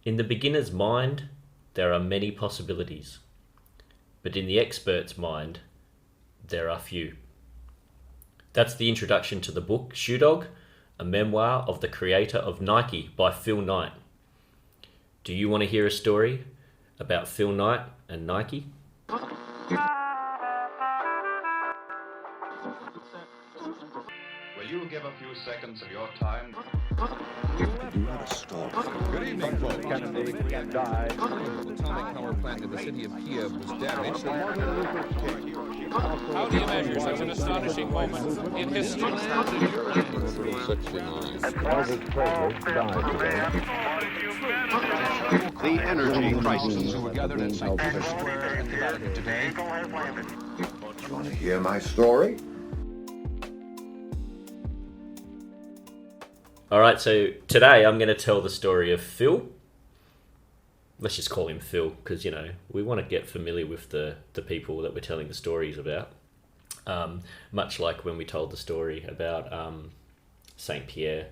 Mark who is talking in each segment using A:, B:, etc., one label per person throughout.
A: In the beginner's mind, there are many possibilities, but in the expert's mind, there are few. That's the introduction to the book Shoe Dog, a memoir of the creator of Nike by Phil Knight. Do you want to hear a story about Phil Knight and Nike?
B: Will you give a few seconds of your time?
C: Good evening, folks.
D: Kennedy died.
C: The atomic power plant in the city of Kiev was damaged.
E: How do you measure such an astonishing moment in history?
B: The energy crisis.
C: Who were gathered at St. Peter's Square in the Vatican today.
D: You want to hear my story?
A: All right, so today I'm going to tell the story of Phil. Let's just call him Phil because, you know, we want to get familiar with the people that we're telling the stories about. Much like when we told the story about St. Pierre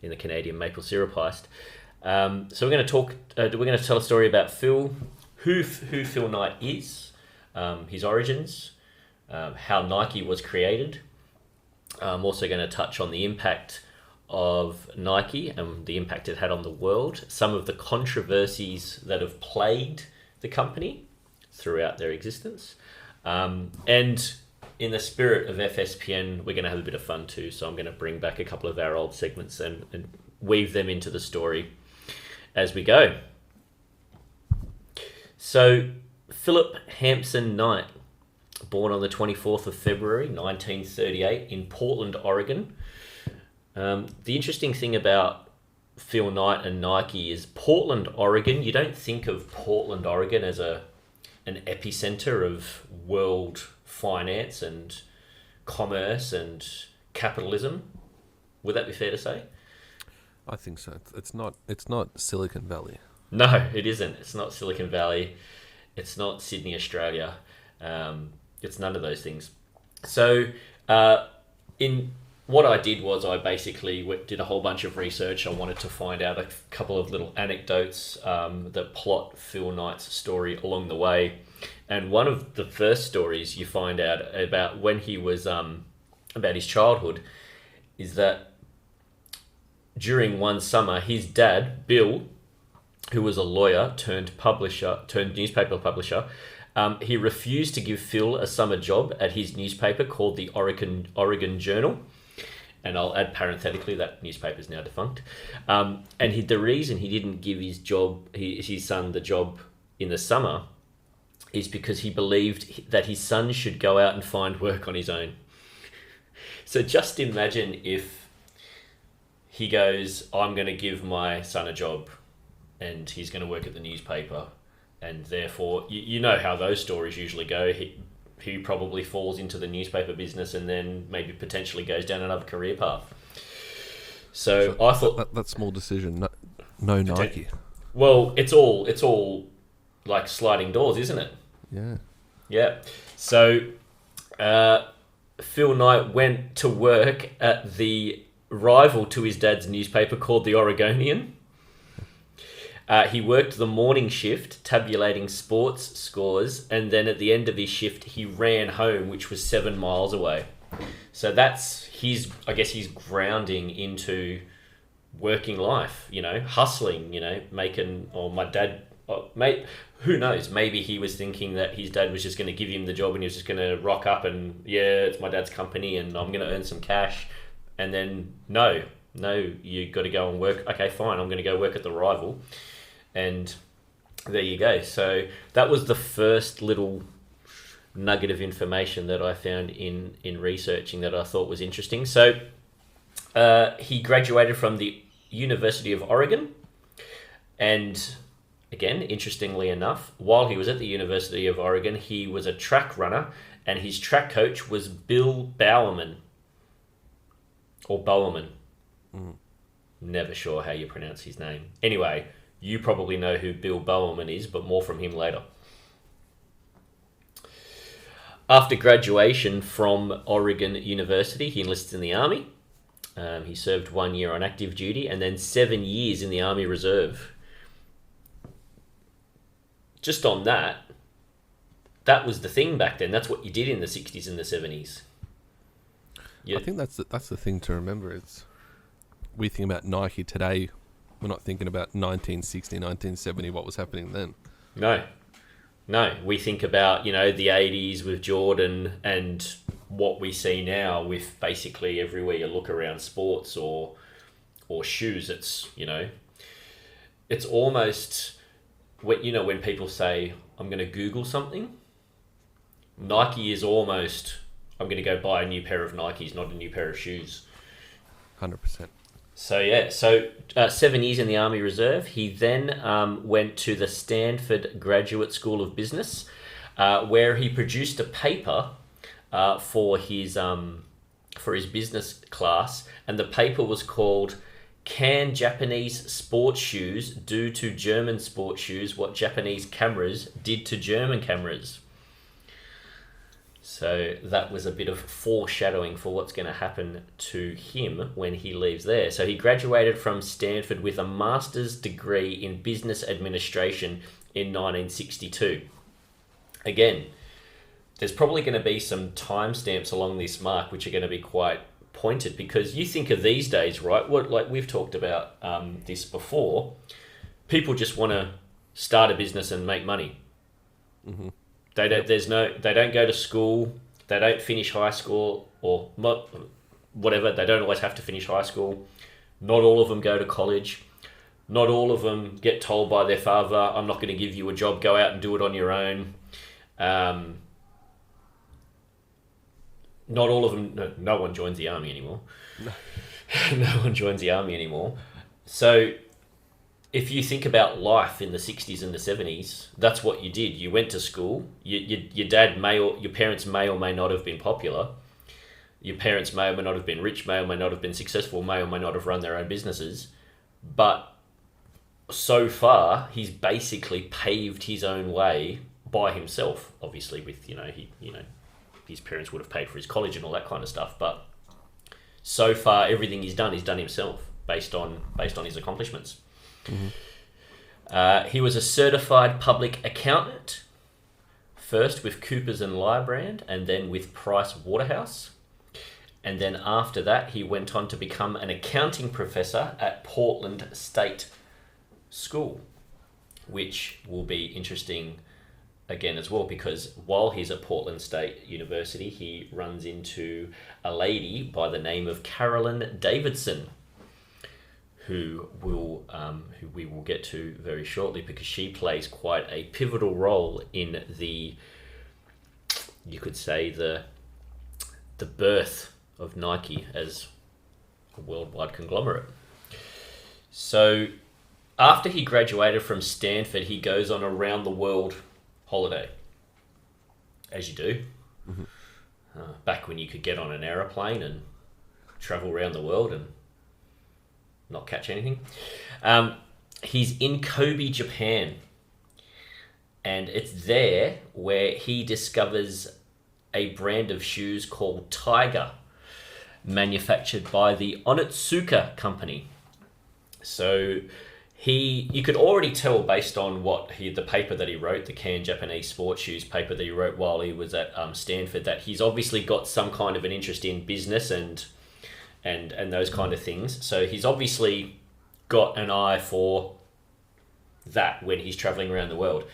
A: in the Canadian maple syrup heist. So we're going to tell a story about Phil, who Phil Knight is, his origins, how Nike was created. I'm also going to touch on the impact of Nike and the impact it had on the world, some of the controversies that have plagued the company throughout their existence. And in the spirit of FSPN, we're going to have a bit of fun too. So I'm going to bring back a couple of our old segments and weave them into the story as we go. So Philip Hampson Knight, born on the 24th of February, 1938 in Portland, Oregon. The interesting thing about Phil Knight and Nike is Portland, Oregon. You don't think of Portland, Oregon as an epicenter of world finance and commerce and capitalism. Would that be fair to say?
F: I think so. It's not Silicon Valley.
A: No, it isn't. It's not Silicon Valley. It's not Sydney, Australia. It's none of those things. So, what I did was I basically did a whole bunch of research. I wanted to find out a couple of little anecdotes that plot Phil Knight's story along the way. And one of the first stories you find out about when he was, about his childhood, is that during one summer, his dad, Bill, who was a lawyer turned newspaper publisher, he refused to give Phil a summer job at his newspaper called the Oregon Journal. And I'll add parenthetically that newspaper is now defunct. And the reason he didn't give his son the job in the summer is because he believed that his son should go out and find work on his own. So just imagine if he goes, I'm going to give my son a job and he's going to work at the newspaper. And therefore, you know how those stories usually go. He probably falls into the newspaper business and then maybe potentially goes down another career path. So I thought
F: that small decision, no Nike.
A: Well, it's all like sliding doors, isn't it?
F: Yeah.
A: Yeah. So Phil Knight went to work at the rival to his dad's newspaper called the Oregonian. He worked the morning shift, tabulating sports scores, and then at the end of his shift, he ran home, which was 7 miles away. So that's his grounding into working life, you know, hustling, you know, who knows, maybe he was thinking that his dad was just going to give him the job and he was just going to rock up and, yeah, it's my dad's company and I'm going to earn some cash. And then, no, you got to go and work. Okay, fine, I'm going to go work at the rival. And there you go. So that was the first little nugget of information that I found in researching that I thought was interesting. So he graduated from the University of Oregon. And again, interestingly enough, while he was at the University of Oregon, he was a track runner and his track coach was Bill Bowerman. Or Bowerman. Never sure how you pronounce his name. Anyway, you probably know who Bill Bowerman is, but more from him later. After graduation from Oregon University, he enlisted in the Army. He served 1 year on active duty and then 7 years in the Army Reserve. just on that was the thing back then. That's what you did in the 60s and the 70s.
F: I think that's the thing to remember. It's we think about Nike today. We're not thinking about 1960, 1970, what was happening then.
A: No. We think about, the 80s with Jordan and what we see now with basically everywhere you look around sports or shoes. It's, it's almost, when people say, I'm going to Google something, Nike is almost, I'm going to go buy a new pair of Nikes, not a new pair of shoes.
F: 100%.
A: So 7 years in the Army Reserve. He then went to the Stanford Graduate School of Business, where he produced a paper for his business class, and the paper was called "Can Japanese Sports Shoes Do to German Sports Shoes What Japanese Cameras Did to German Cameras?" So that was a bit of foreshadowing for what's going to happen to him when he leaves there. So he graduated from Stanford with a master's degree in business administration in 1962. Again, there's probably going to be some timestamps along this mark which are going to be quite pointed, because you think of these days, right? Like we've talked about this before, people just want to start a business and make money. Mm-hmm. They don't go to school. They don't finish high school or whatever. They don't always have to finish high school. Not all of them go to college. Not all of them get told by their father, I'm not going to give you a job. Go out and do it on your own. Not all of them. No one joins the army anymore. No one joins the army anymore. So if you think about life in the 60s and the 70s, that's what you did. You went to school. Your parents may or may not have been popular. Your parents may or may not have been rich, may or may not have been successful, may or may not have run their own businesses. But so far, he's basically paved his own way by himself. Obviously, with his parents would have paid for his college and all that kind of stuff. But so far, everything he's done himself, based on his accomplishments. Mm-hmm. He was a certified public accountant, first with Coopers and Lybrand, and then with Price Waterhouse. And then after that, he went on to become an accounting professor at Portland State School, which will be interesting again as well, because while he's at Portland State University, he runs into a lady by the name of Carolyn Davidson, who we will get to very shortly, because she plays quite a pivotal role in you could say the birth of Nike as a worldwide conglomerate. So after he graduated from Stanford, he goes on a round the world holiday, as you do. Mm-hmm. Back when you could get on an aeroplane and travel around the world and not catch anything. He's in Kobe, Japan, and it's there where he discovers a brand of shoes called Tiger, manufactured by the Onitsuka company. So you could already tell based on the paper that he wrote, the Can Japanese Sports Shoes paper that he wrote while he was at Stanford, that he's obviously got some kind of an interest in business and those kind of things. So he's obviously got an eye for that when he's traveling around the world.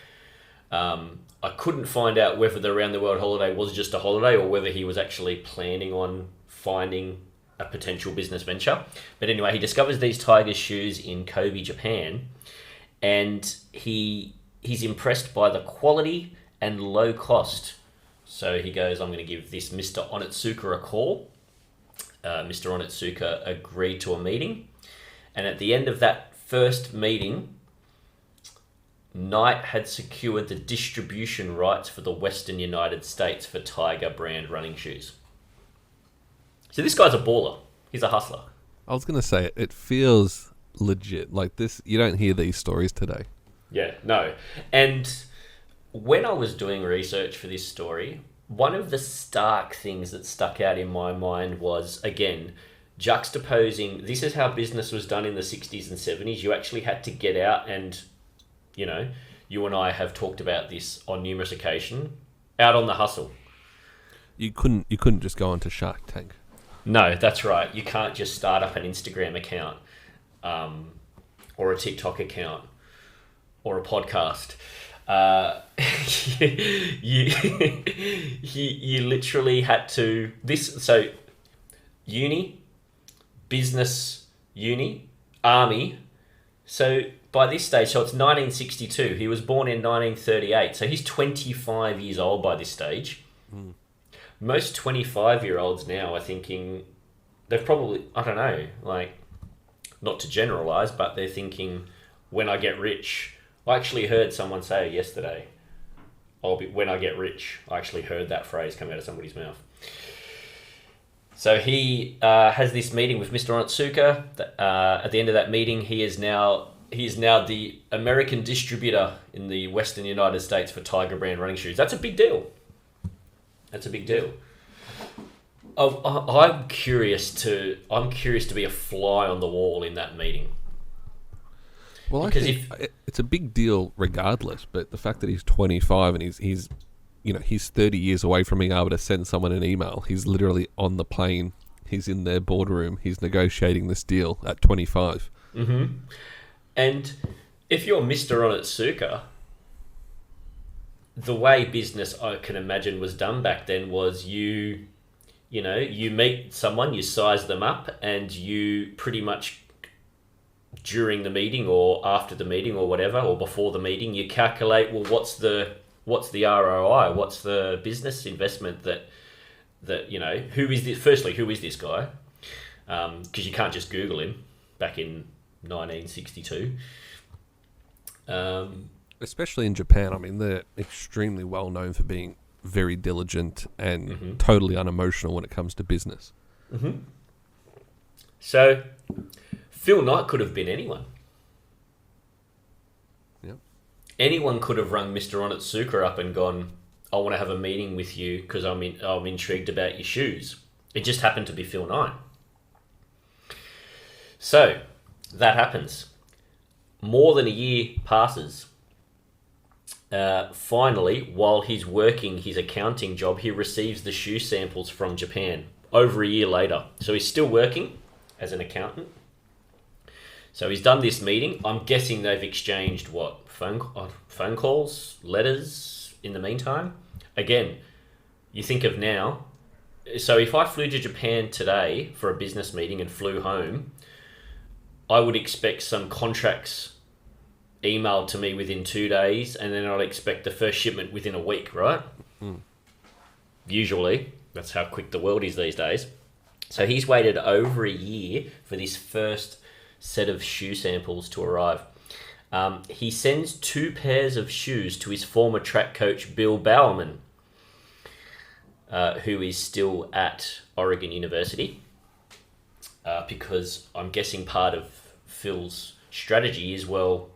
A: I couldn't find out whether the around the world holiday was just a holiday or whether he was actually planning on finding a potential business venture. But anyway, he discovers these Tiger shoes in Kobe, Japan, and he's impressed by the quality and low cost. So he goes, I'm going to give this Mr. Onitsuka a call. Mr. Onitsuka agreed to a meeting, and at the end of that first meeting, Knight had secured the distribution rights for the Western United States for Tiger brand running shoes. So this guy's a baller. He's a hustler.
F: I was going to say, it feels legit. Like this, you don't hear these stories today.
A: Yeah, no. And when I was doing research for this story, one of the stark things that stuck out in my mind was, again, juxtaposing, this is how business was done in the 60s and 70s. You actually had to get out and, you and I have talked about this on numerous occasions. Out on the hustle.
F: You couldn't just go onto Shark Tank.
A: No, that's right. You can't just start up an Instagram account, or a TikTok account, or a podcast. You literally had to uni, business, uni, army. So by this stage, so it's 1962. He was born in 1938. So he's 25 years old by this stage. Mm. Most 25-year-olds now are thinking, they've probably, I don't know, like, not to generalize, but they're thinking, when I get rich. I actually heard someone say yesterday, when I get rich. I actually heard that phrase come out of somebody's mouth. So he has this meeting with Mr. Onitsuka. At the end of that meeting, he is now the American distributor in the Western United States for Tiger brand running shoes. That's a big deal. I'm curious to be a fly on the wall in that meeting.
F: Well, because I think it's a big deal regardless, but the fact that he's 25 and he's 30 years away from being able to send someone an email. He's literally on the plane. He's in their boardroom. He's negotiating this deal at 25.
A: Mm-hmm. And if you're Mr. Onitsuka, the way business, I can imagine, was done back then was you meet someone, you size them up, and you pretty much, during the meeting or after the meeting or whatever, or before the meeting, you calculate, well, what's the ROI? What's the business investment that who is this? Firstly, who is this guy? Because you can't just Google him back in 1962.
F: Especially in Japan, I mean, they're extremely well known for being very diligent and totally unemotional when it comes to business.
A: Mm-hmm. So, Phil Knight could have been anyone.
F: Yep.
A: Anyone could have rung Mr. Onitsuka up and gone, I want to have a meeting with you because I'm intrigued about your shoes. It just happened to be Phil Knight. So, that happens. More than a year passes. Finally, while he's working his accounting job, he receives the shoe samples from Japan over a year later. So he's still working as an accountant. So he's done this meeting. I'm guessing they've exchanged phone calls, letters in the meantime. Again, you think of now. So if I flew to Japan today for a business meeting and flew home, I would expect some contracts emailed to me within 2 days, and then I'd expect the first shipment within a week, right? Mm. Usually. That's how quick the world is these days. So he's waited over a year for this first set of shoe samples to arrive. He sends 2 pairs of shoes to his former track coach, Bill Bowerman, who is still at Oregon University, because I'm guessing part of Phil's strategy is, well,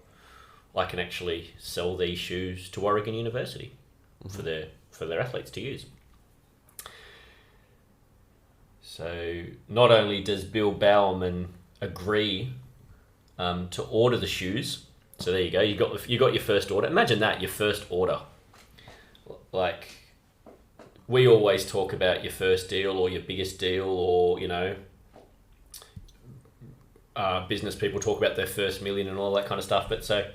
A: I can actually sell these shoes to Oregon University for their athletes to use. So not only does Bill Bowerman agree to order the shoes, so there you go, you got your first order. Imagine that, your first order. Like, we always talk about your first deal or your biggest deal, or business people talk about their first million and all that kind of stuff. But so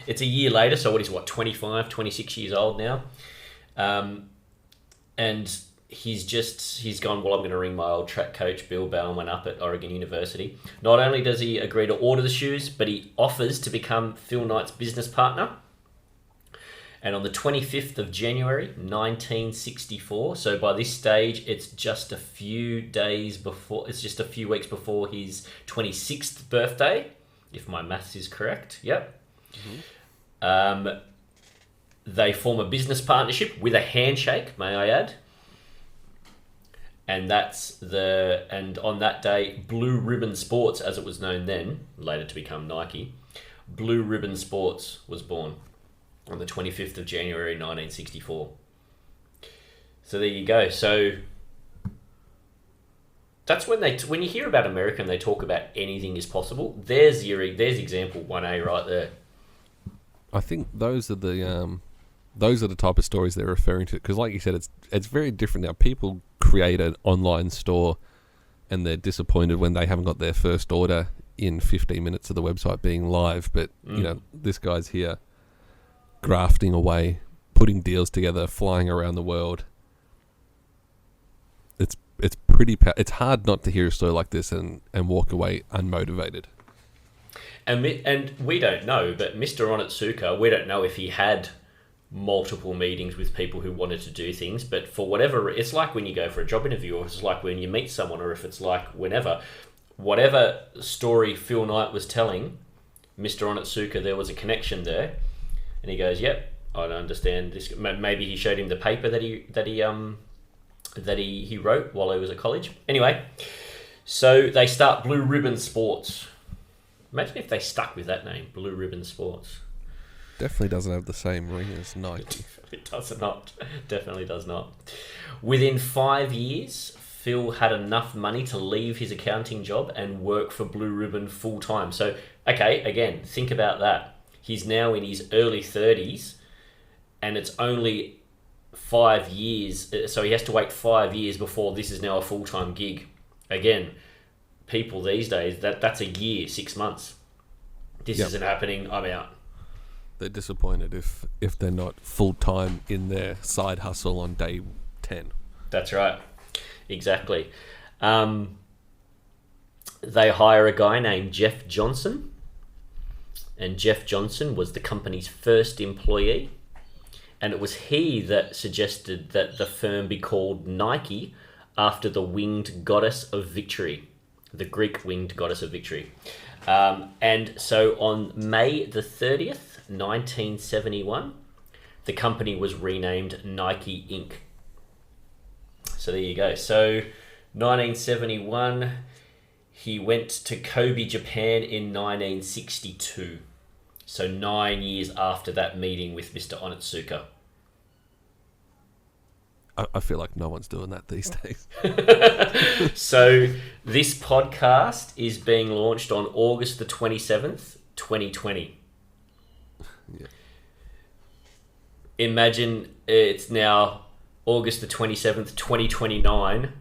A: it's a year later, so what is 25, 26 years old now. And he's gone, well, I'm going to ring my old track coach, Bill Bowerman, up at Oregon University. Not only does he agree to order the shoes, but he offers to become Phil Knight's business partner. And on the 25th of January, 1964, so by this stage, it's just a few weeks before his 26th birthday, if my maths is correct. Yep. Mm-hmm. They form a business partnership with a handshake, may I add. And on that day, Blue Ribbon Sports, as it was known then, later to become Nike, Blue Ribbon Sports was born on the 25th of January 1964. So there you go. So that's when you hear about America and they talk about anything is possible. There's example 1A right there.
F: I think those are the type of stories they're referring to. Because, like you said, it's very different now. People create an online store, and they're disappointed when they haven't got their first order in 15 minutes of the website being live. But you know, this guy's here, grafting away, putting deals together, flying around the world. It's pretty. It's hard not to hear a story like this and walk away unmotivated.
A: And we don't know, but Mr. Onitsuka, we don't know if he had multiple meetings with people who wanted to do things, but for whatever, it's like when you go for a job interview, or it's like when you meet someone, or if it's like whatever story Phil Knight was telling Mr. Onitsuka, there was a connection there, and he goes, "Yep, I understand this." Maybe he showed him the paper that he wrote while he was at college. Anyway, so they start Blue Ribbon Sports. Imagine if they stuck with that name, Blue Ribbon Sports.
F: Definitely doesn't have the same ring as Nike.
A: It does not. Definitely does not. Within 5 years, Phil had enough money to leave his accounting job and work for Blue Ribbon full time. So, okay, again, think about that. He's now in his early 30s, and it's only 5 years. So he has to wait 5 years before this is now a full-time gig. Again, people these days, that's a year, 6 months. This isn't happening, I'm out.
F: They're disappointed if they're not full-time in their side hustle on day 10.
A: That's right. Exactly. They hire a guy named Jeff Johnson, and Jeff Johnson was the company's first employee, and it was he that suggested that the firm be called Nike after the winged goddess of victory, the Greek winged goddess of victory. And so on May the 30th, 1971, the company was renamed Nike Inc. So there you go. So 1971, he went to Kobe, Japan in 1962. So 9 years after that meeting with Mr. Onitsuka.
F: I feel like no one's doing that these days.
A: So this podcast is being launched on August the 27th, 2020.
F: Yeah.
A: Imagine it's now August the 27th, 2029.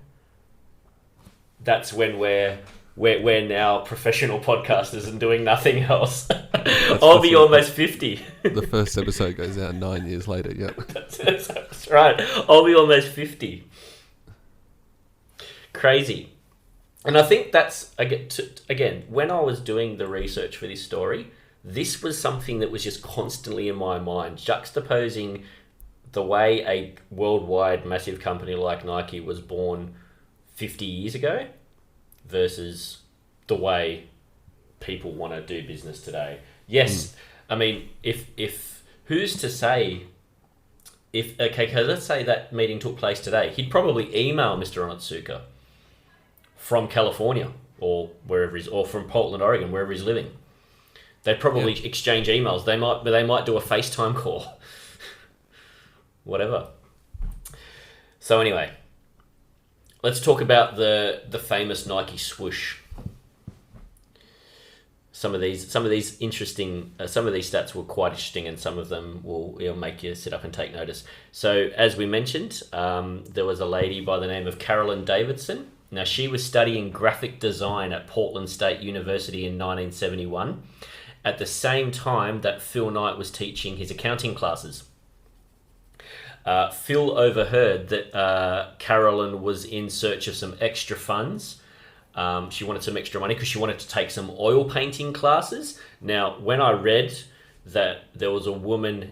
A: That's when we're now professional podcasters and doing nothing else. I'll be almost 50.
F: The first episode goes out 9 years later, yep.
A: That's right. I'll be almost 50. Crazy. And I think that's, again, when I was doing the research for this story, this was something that was just constantly in my mind, juxtaposing the way a worldwide massive company like Nike was born 50 years ago versus the way people want to do business today. Yes, I mean, if who's to say, let's say that meeting took place today, he'd probably email Mr. Onitsuka from California or wherever he's, or from Portland, Oregon, wherever he's living. They'd probably exchange emails. They might do a FaceTime call. Whatever. So anyway, let's talk about the famous Nike swoosh. Some of these interesting, some of these stats were quite interesting, and some of them will make you sit up and take notice. So, as we mentioned, there was a lady by the name of Carolyn Davidson. Now, she was studying graphic design at Portland State University in 1971, at the same time that Phil Knight was teaching his accounting classes. Phil overheard that Carolyn was in search of some extra funds. She wanted some extra money because she wanted to take some oil painting classes. Now, when I read that there was a woman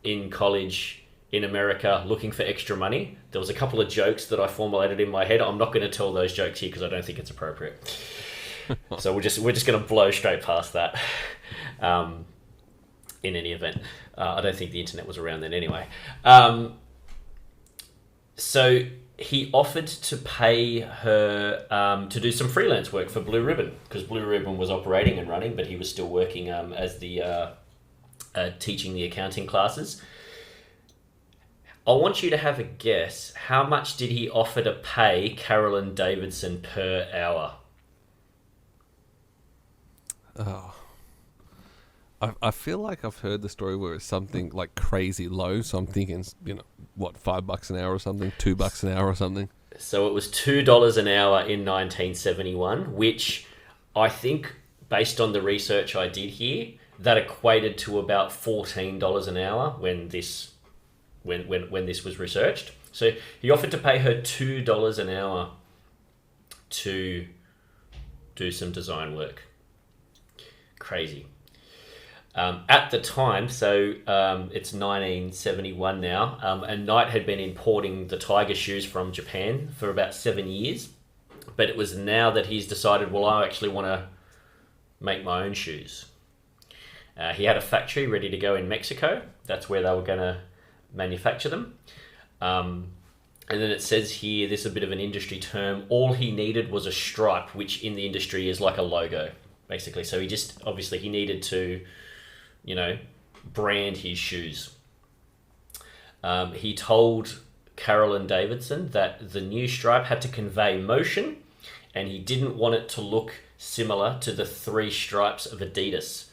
A: in college in America looking for extra money, there was a couple of jokes that I formulated in my head. I'm not going to tell those jokes here because I don't think it's appropriate. So we're just going to blow straight past that. In any event, I don't think the internet was around then anyway. So he offered to pay her to do some freelance work for Blue Ribbon, because Blue Ribbon was operating and running, but he was still working as the teaching the accounting classes. I want you to have a guess. How much did he offer to pay Carolyn Davidson per hour?
F: Oh, I feel like I've heard the story where it's something like crazy low. So I'm thinking, what, $5 an hour or something, $2 an hour or something.
A: So it was $2 an hour in 1971, which I think, based on the research I did here, that equated to about $14 an hour when this was researched. So he offered to pay her $2 an hour to do some design work. Crazy. At the time, so it's 1971 now, and Knight had been importing the Tiger shoes from Japan for about 7 years, but it was now that he's decided, well, I actually want to make my own shoes. He had a factory ready to go in Mexico. That's where they were going to manufacture them. And then it says here, this is a bit of an industry term, all he needed was a stripe, which in the industry is like a logo, basically. So he needed to, brand his shoes. He told Carolyn Davidson that the new stripe had to convey motion, and he didn't want it to look similar to the 3 stripes of Adidas.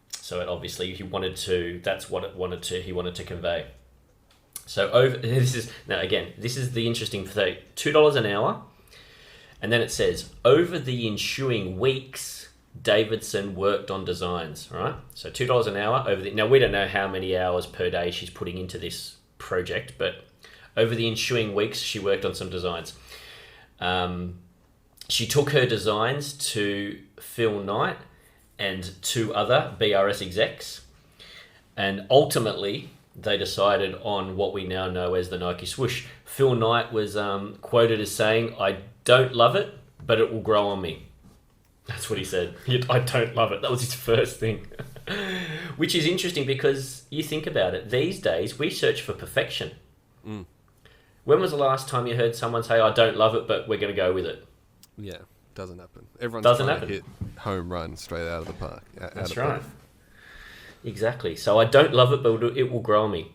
A: So he wanted to convey. So this is the interesting thing. $2 an hour, and then it says over the ensuing weeks, Davidson worked on designs. Right, so $2 an hour now we don't know how many hours per day she's putting into this project, but over the ensuing weeks, she worked on some designs. She took her designs to Phil Knight and 2 other BRS execs, and ultimately they decided on what we now know as the Nike swoosh. Phil Knight was quoted as saying, "I don't love it, but it will grow on me." That's what he said. I don't love it. That was his first thing. Which is interesting because you think about it. These days, we search for perfection. Mm. When was the last time you heard someone say, "I don't love it, but we're going to go with it"?
F: Yeah, doesn't happen. Everyone's trying to hit home run straight out of the park.
A: That's right. Exactly. So I don't love it, but it will grow on me.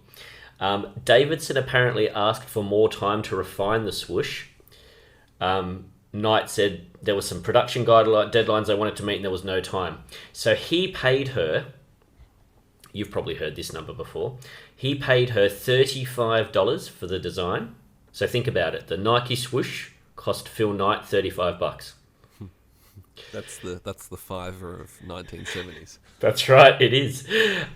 A: Davidson apparently asked for more time to refine the swoosh. Knight said there was some production deadlines they wanted to meet and there was no time. So he paid her, you've probably heard this number before, he paid her $35 for the design. So think about it. The Nike swoosh cost Phil Knight $35.
F: That's the fiver of 1970s.
A: That's right, it is.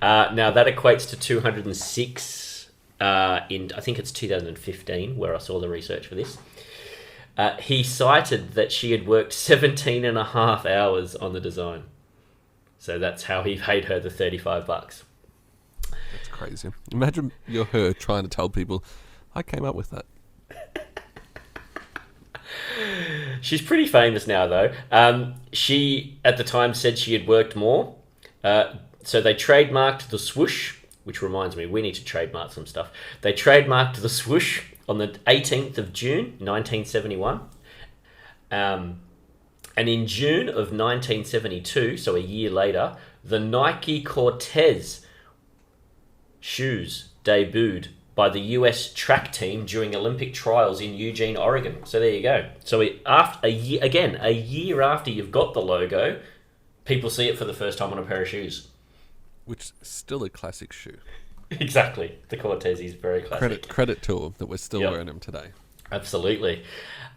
A: Now that equates to 206 in, I think it's 2015, where I saw the research for this. He cited that she had worked 17 and a half hours on the design. So that's how he paid her the $35.
F: That's crazy. Imagine you're her trying to tell people, I came up with that.
A: She's pretty famous now, though. She, at the time, said she had worked more. So they trademarked the swoosh, which reminds me, we need to trademark some stuff. They trademarked the swoosh on the 18th of June, 1971. And in June of 1972, so a year later, the Nike Cortez shoes debuted by the US track team during Olympic trials in Eugene, Oregon. So there you go. So a year after you've got the logo, people see it for the first time on a pair of shoes.
F: Which is still a classic shoe.
A: Exactly. The Cortez is very classic.
F: Credit to them that we're still wearing them today.
A: Absolutely.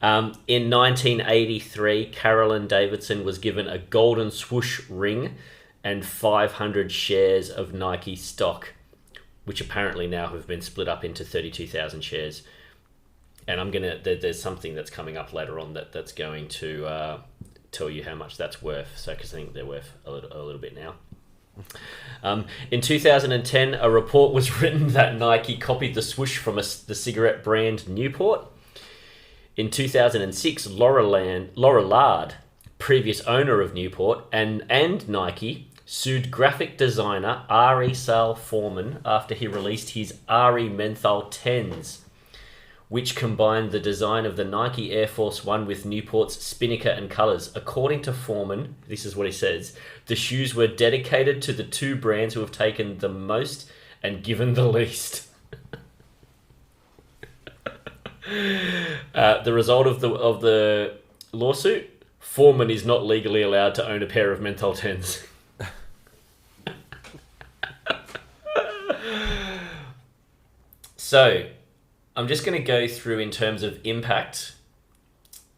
A: In 1983, Carolyn Davidson was given a golden swoosh ring and 500 shares of Nike stock, which apparently now have been split up into 32,000 shares. And there's something that's coming up later on that's going to tell you how much that's worth. So, because I think they're worth a little bit now. In 2010, a report was written that Nike copied the swoosh from the cigarette brand Newport. In 2006, Laura Lard, previous owner of Newport, and Nike, sued graphic designer Ari Sal Foreman after he released his Ari Menthol 10s, which combined the design of the Nike Air Force One with Newport's Spinnaker and colours. According to Foreman, this is what he says, the shoes were dedicated to the two brands who have taken the most and given the least. The result of the lawsuit, Foreman is not legally allowed to own a pair of Menthol 10s. So, I'm just going to go through in terms of impact.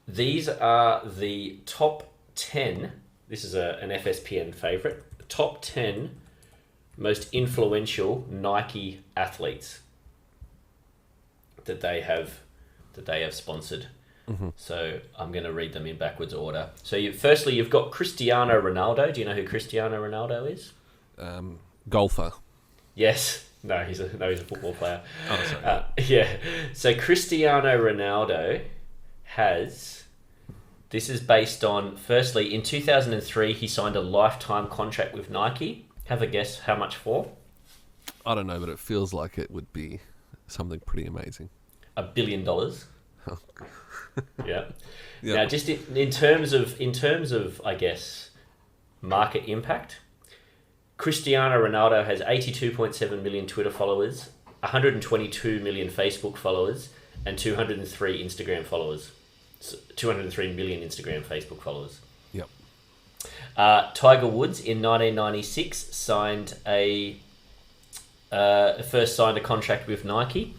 A: These are the top 10. This is an FSPN favorite. The top 10 most influential Nike athletes that they have sponsored.
F: Mm-hmm.
A: So I'm going to read them in backwards order. So firstly, you've got Cristiano Ronaldo. Do you know who Cristiano Ronaldo is?
F: Golfer.
A: Yes. No, he's a football player.
F: Oh, sorry.
A: Yeah. So Cristiano Ronaldo has. This is based on. Firstly, in 2003, he signed a lifetime contract with Nike. Have a guess how much for?
F: I don't know, but it feels like it would be something pretty amazing.
A: $1 billion. Yeah.
F: Yep.
A: Now, just in terms of, I guess, market impact, Cristiano Ronaldo has 82.7 million Twitter followers, 122 million Facebook followers, and 203 Instagram followers. 203 million Instagram, Facebook followers.
F: Yep.
A: Tiger Woods in 1996 first signed a contract with Nike.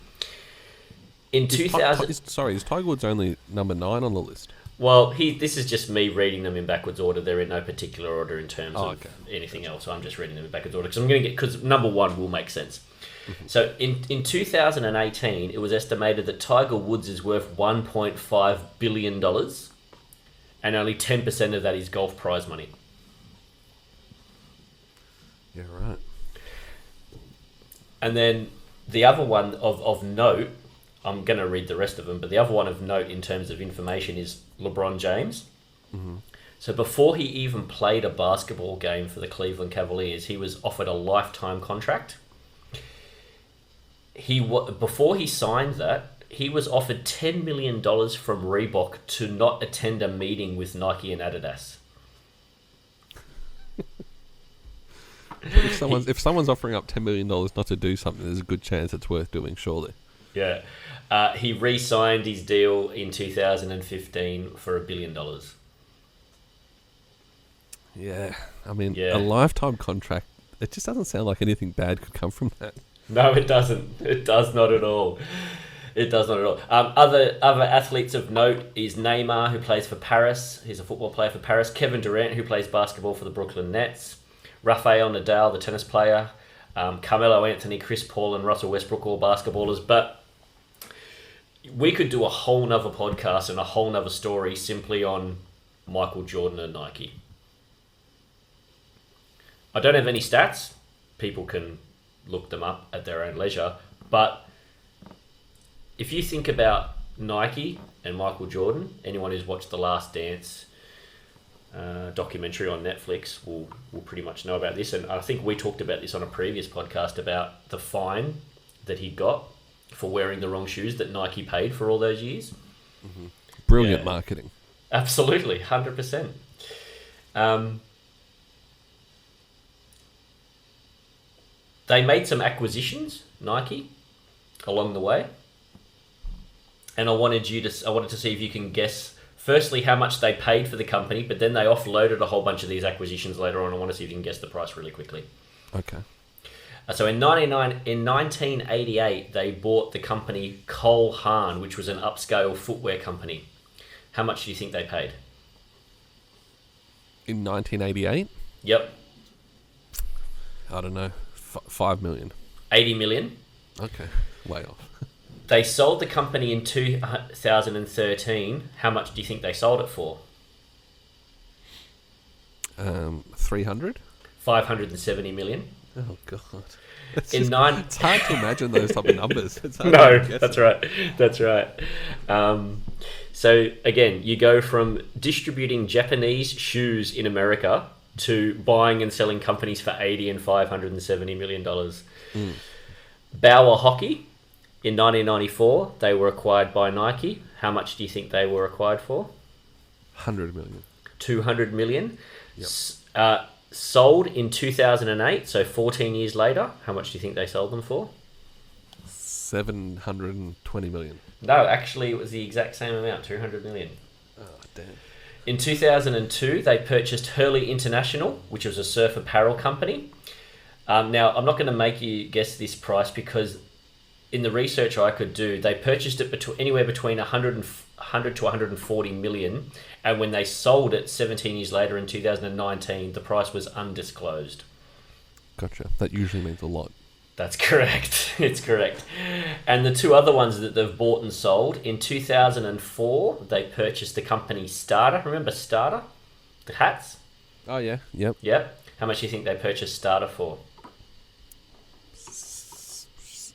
A: In 2000,
F: is Tiger Woods only number 9 on the list?
A: well, this is just me reading them in backwards order. They're in no particular order in terms of anything else. So I'm just reading them in backwards order because number 1 will make sense. Mm-hmm. So in 2018, it was estimated that Tiger Woods is worth $1.5 billion, and only 10% of that is golf prize money.
F: Yeah, right.
A: And then the other one of note, I'm going to read the rest of them, but the other one of note in terms of information is LeBron James.
F: Mm-hmm.
A: So before he even played a basketball game for the Cleveland Cavaliers, he was offered a lifetime contract. Before he signed that, he was offered $10 million from Reebok to not attend a meeting with Nike and Adidas.
F: If someone's offering up $10 million not to do something, there's a good chance it's worth doing, surely.
A: Yeah. He re-signed his deal in 2015 for $1 billion.
F: Yeah. I mean, a lifetime contract, it just doesn't sound like anything bad could come from that.
A: No, it doesn't. It does not at all. It does not at all. Other athletes of note is Neymar, who plays for Paris. He's a football player for Paris. Kevin Durant, who plays basketball for the Brooklyn Nets. Rafael Nadal, the tennis player. Carmelo Anthony, Chris Paul, and Russell Westbrook, all basketballers. But we could do a whole nother podcast and a whole nother story simply on Michael Jordan and Nike. I don't have any stats. People can look them up at their own leisure. But if you think about Nike and Michael Jordan, anyone who's watched The Last Dance documentary on Netflix will pretty much know about this. And I think we talked about this on a previous podcast about the fine that he got for wearing the wrong shoes that Nike paid for all those years.
F: Mm-hmm. Brilliant marketing.
A: Absolutely, 100%. They made some acquisitions, Nike, along the way. And I wanted to see if you can guess, firstly, how much they paid for the company, but then they offloaded a whole bunch of these acquisitions later on. I want to see if you can guess the price really quickly.
F: Okay.
A: So in 1988, they bought the company Cole Haan, which was an upscale footwear company. How much do you think they paid?
F: In 1988?
A: Yep.
F: I don't know. 5 million.
A: 80 million.
F: Okay. Way off.
A: They sold the company in 2013. How much do you think they sold it for?
F: 300?
A: 570 million.
F: Oh, God. It's hard to imagine those type of numbers.
A: No, that's right. That's right. So, again, you go from distributing Japanese shoes in America to buying and selling companies for $80 and $570 million.
F: Mm.
A: Bauer Hockey, in 1994, they were acquired by Nike. How much do you think they were acquired for?
F: 100 million.
A: 200 million.
F: Yep.
A: Sold in 2008, so 14 years later. How much do you think they sold them for?
F: 720 million.
A: No, actually, it was the exact same amount, 200 million.
F: Oh, damn.
A: In 2002, they purchased Hurley International, which was a surf apparel company. Now, I'm not going to make you guess this price because in the research I could do, they purchased it anywhere between 100 to 140 million, and when they sold it 17 years later in 2019, the price was undisclosed.
F: Gotcha. That usually means a lot.
A: That's correct. It's correct. And the two other ones that they've bought and sold, in 2004, they purchased the company Starter. Remember Starter? The hats?
F: Oh, yeah. Yep.
A: Yep. How much do you think they purchased Starter for?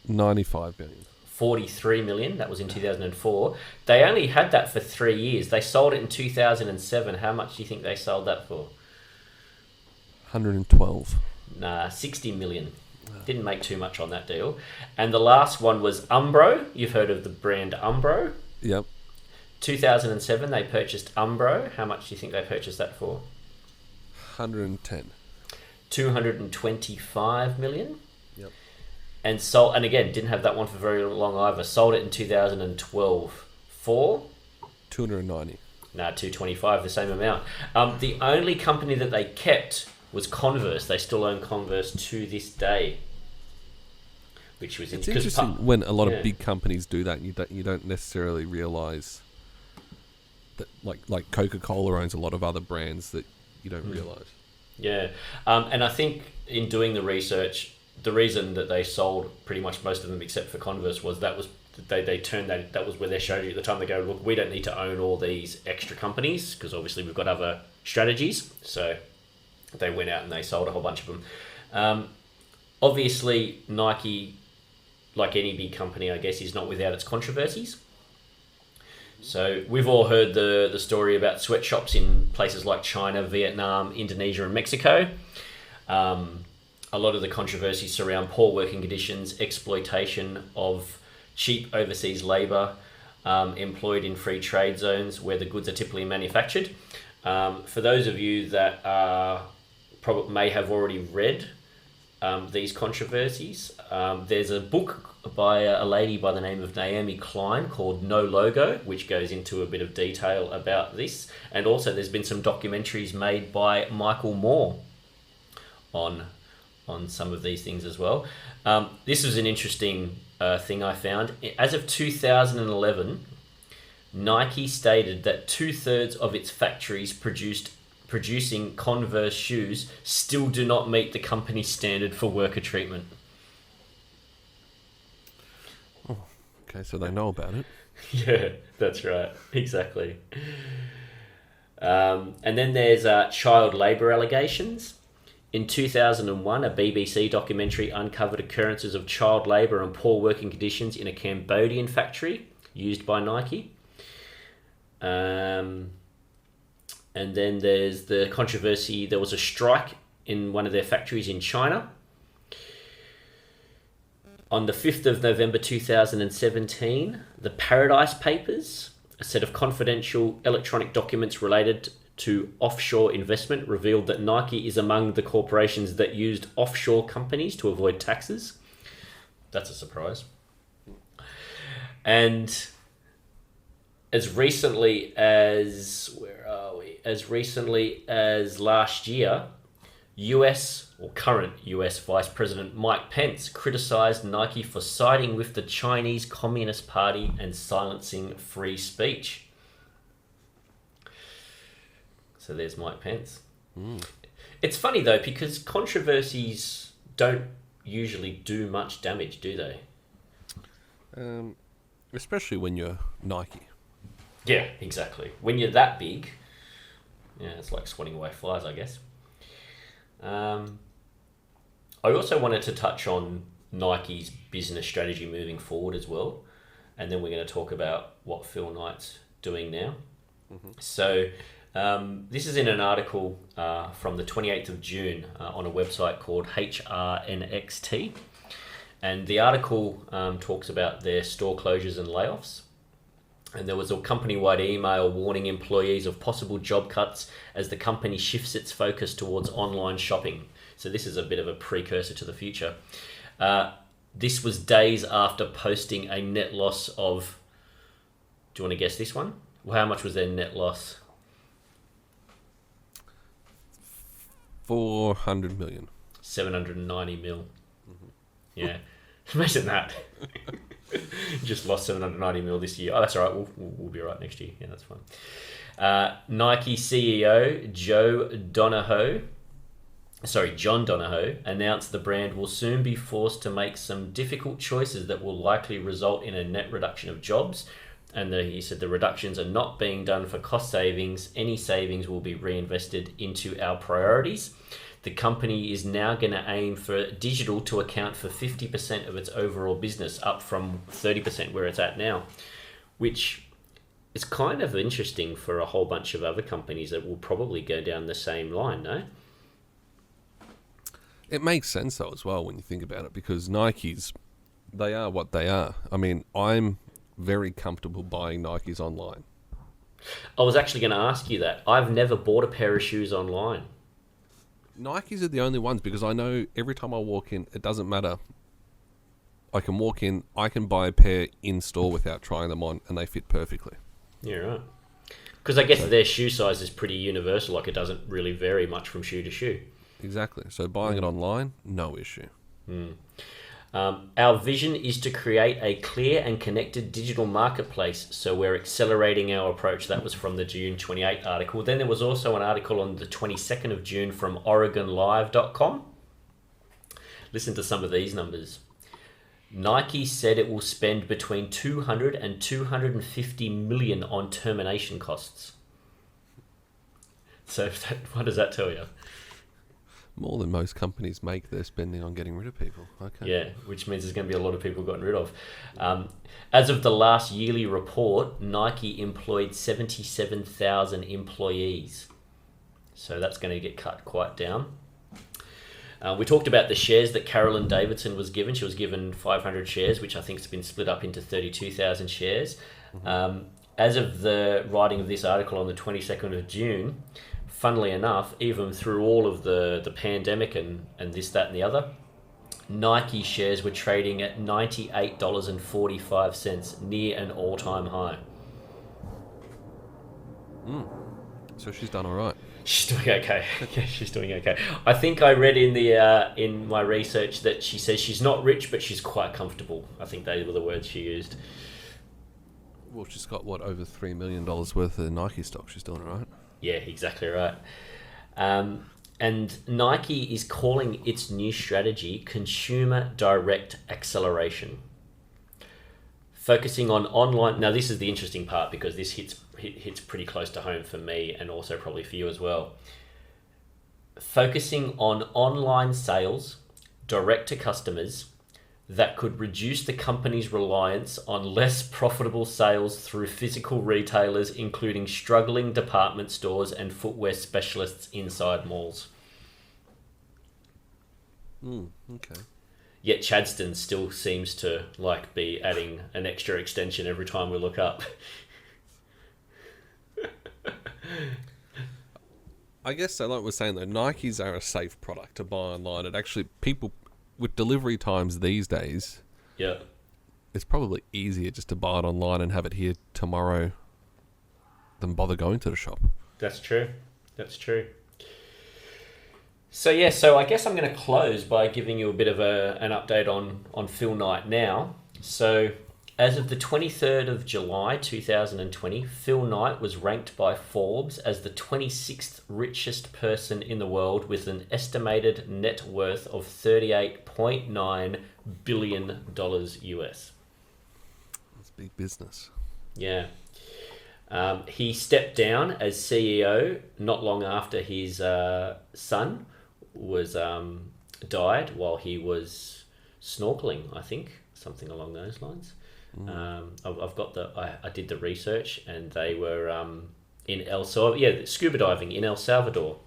F: 95 billion.
A: 43 million. That was in 2004. They only had that for 3 years. They sold it in 2007. How much do you think they sold that for?
F: 112.
A: Nah, 60 million. Didn't make too much on that deal. And the last one was Umbro. You've heard of the brand Umbro.
F: Yep.
A: 2007, they purchased Umbro. How much do you think they purchased that for?
F: 110.
A: 225 million.
F: Yep.
A: And sold, and again, didn't have that one for very long either. Sold it in 2012 for
F: 290.
A: 225, the same amount. The only company that they kept was Converse. They still own Converse to this day, which was
F: it's interesting when a lot of big companies do that. You don't necessarily realize that like Coca-Cola owns a lot of other brands that you don't realize.
A: Yeah, and I think in doing the research, the reason that they sold pretty much most of them except for Converse was they turned that was where they showed you at the time. They go, look, we don't need to own all these extra companies because obviously we've got other strategies. So they went out and they sold a whole bunch of them. Obviously, Nike, like any big company, I guess, is not without its controversies. So we've all heard the story about sweatshops in places like China, Vietnam, Indonesia, and Mexico. A lot of the controversies surround poor working conditions, exploitation of cheap overseas labour, employed in free trade zones where the goods are typically manufactured. For those of you that probably may have already read these controversies, there's a book by a lady by the name of Naomi Klein called No Logo, which goes into a bit of detail about this. And also there's been some documentaries made by Michael Moore on some of these things as well. This was an interesting thing I found. As of 2011, Nike stated that 2/3 of its factories producing Converse shoes still do not meet the company standard for worker treatment.
F: Oh, okay, so they know about it.
A: Yeah, that's right. Exactly. And then there's child labour allegations. In 2001, a BBC documentary uncovered occurrences of child labour and poor working conditions in a Cambodian factory used by Nike. And then there's the controversy. There was a strike in one of their factories in China. On the 5th of November 2017, the Paradise Papers, a set of confidential electronic documents related to offshore investment, revealed that Nike is among the corporations that used offshore companies to avoid taxes. That's a surprise. And as recently as last year, current US Vice President Mike Pence criticized Nike for siding with the Chinese Communist Party and silencing free speech. So there's Mike Pence. It's funny though, because controversies don't usually do much damage, do they?
F: Especially when you're Nike.
A: Yeah, exactly. When you're that big, yeah, it's like swatting away flies, I guess. I also wanted to touch on Nike's business strategy moving forward as well. And then we're going to talk about what Phil Knight's doing now. Mm-hmm. So this is in an article from the 28th of June on a website called HRNXT. And the article talks about their store closures and layoffs. And there was a company-wide email warning employees of possible job cuts as the company shifts its focus towards online shopping. So this is a bit of a precursor to the future. This was days after posting a net loss of... Do you want to guess this one? Well, how much was their net loss?
F: 400 million.
A: 790 mil. Yeah. Imagine that. Just lost 790 mil this year. Oh, that's all right. We'll be all right next year. Yeah, that's fine. Nike CEO John Donahoe announced the brand will soon be forced to make some difficult choices that will likely result in a net reduction of jobs. And he said the reductions are not being done for cost savings. Any savings will be reinvested into our priorities. The company is now going to aim for digital to account for 50% of its overall business, up from 30% where it's at now, which is kind of interesting for a whole bunch of other companies that will probably go down the same line, no?
F: It makes sense, though, as well, when you think about it, because Nikes, they are what they are. I mean, I'm very comfortable buying Nikes online.
A: I was actually going to ask you that. I've never bought a pair of shoes online.
F: Nikes are the only ones, because I know every time I walk in, it doesn't matter. I can walk in, I can buy a pair in-store without trying them on, and they fit perfectly.
A: Yeah, right. Because I guess their shoe size is pretty universal. Like, it doesn't really vary much from shoe to shoe.
F: Exactly. So buying it online, no issue.
A: Our vision is to create a clear and connected digital marketplace, so we're accelerating our approach. That was from the June 28 article. Then there was also an article on the 22nd of June from OregonLive.com. Listen to some of these numbers. Nike said it will spend between 200 and 250 million on termination costs. So what does that tell you?
F: More than most companies make their spending on getting rid of people. Okay.
A: Yeah, which means there's going to be a lot of people gotten rid of. As of the last yearly report, Nike employed 77,000 employees. So that's going to get cut quite down. We talked about the shares that Carolyn Davidson was given. She was given 500 shares, which I think has been split up into 32,000 shares. As of the writing of this article on the 22nd of June, funnily enough, even through all of the pandemic and this, that, and the other, Nike shares were trading at $98.45, near an all-time high.
F: So she's done all right.
A: She's doing okay. Yeah, she's doing okay. I think I read in my research that she says she's not rich, but she's quite comfortable. I think they were the words she used.
F: Well, she's got, over $3 million worth of Nike stock. She's doing all right.
A: Yeah, exactly right. And Nike is calling its new strategy Consumer Direct Acceleration. Focusing on online... Now, this is the interesting part, because this hits pretty close to home for me, and also probably for you as well. Focusing on online sales direct to customers that could reduce the company's reliance on less profitable sales through physical retailers, including struggling department stores and footwear specialists inside malls.
F: Okay.
A: Yet Chadstone still seems to be adding an extra extension every time we look up.
F: I guess, like we're saying though, Nikes are a safe product to buy online. It actually, people with delivery times these days,
A: yeah,
F: it's probably easier just to buy it online and have it here tomorrow than bother going to the shop.
A: That's true. That's true. So yeah, so I guess I'm going to close by giving you a bit of an update on Phil Knight now. So as of the 23rd of July 2020, Phil Knight was ranked by Forbes as the 26th richest person in the world, with an estimated net worth of $38.9 billion US.
F: That's big business.
A: Yeah. He stepped down as CEO not long after his son was died while he was snorkeling, I think, something along those lines. I've got I did the research, and they were in El Salvador, scuba diving in El Salvador.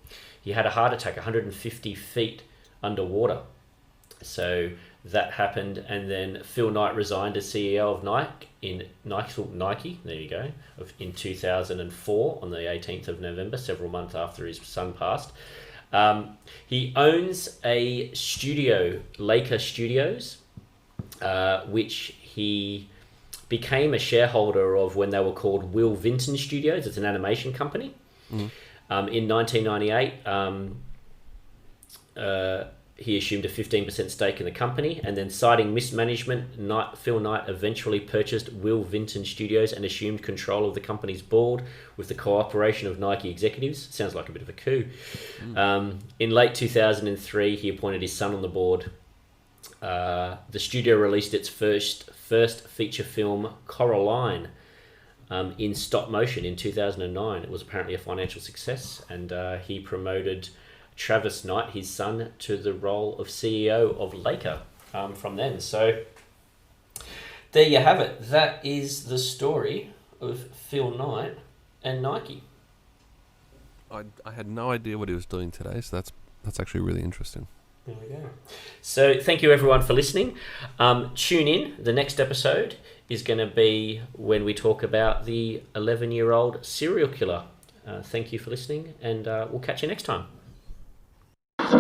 A: He had a heart attack 150 feet underwater. So that happened, and then Phil Knight resigned as CEO of Nike, there you go, in 2004 on the 18th of November, several months after his son passed. He owns a studio, Laker Studios, which he became a shareholder of when they were called Will Vinton Studios. It's an animation company. In 1998, he assumed a 15% stake in the company, and then citing mismanagement, Phil Knight eventually purchased Will Vinton Studios and assumed control of the company's board with the cooperation of Nike executives. Sounds like a bit of a coup. In late 2003, he appointed his son on the board. The studio released its first feature film, Coraline, in stop motion in 2009. It was apparently a financial success, and he promoted Travis Knight, his son, to the role of CEO of Laker from then. So there you have it. That is the story of Phil Knight and Nike.
F: I had no idea what he was doing today, so that's actually really interesting.
A: There we go. So thank you everyone for listening. Tune in. The next episode is going to be when we talk about the 11-year-old serial killer. Thank you for listening, and we'll catch you next time.
B: And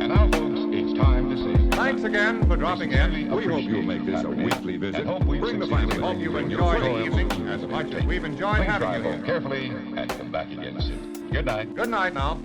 B: now, folks, it's time to say
C: Thanks again for dropping in.
B: We hope you'll make this a weekly visit.
C: Bring the family. Hope you've enjoyed the evening as much as we've enjoyed having you
B: Drive home
C: here.
B: carefully and come back again soon. Good night.
C: Good night now.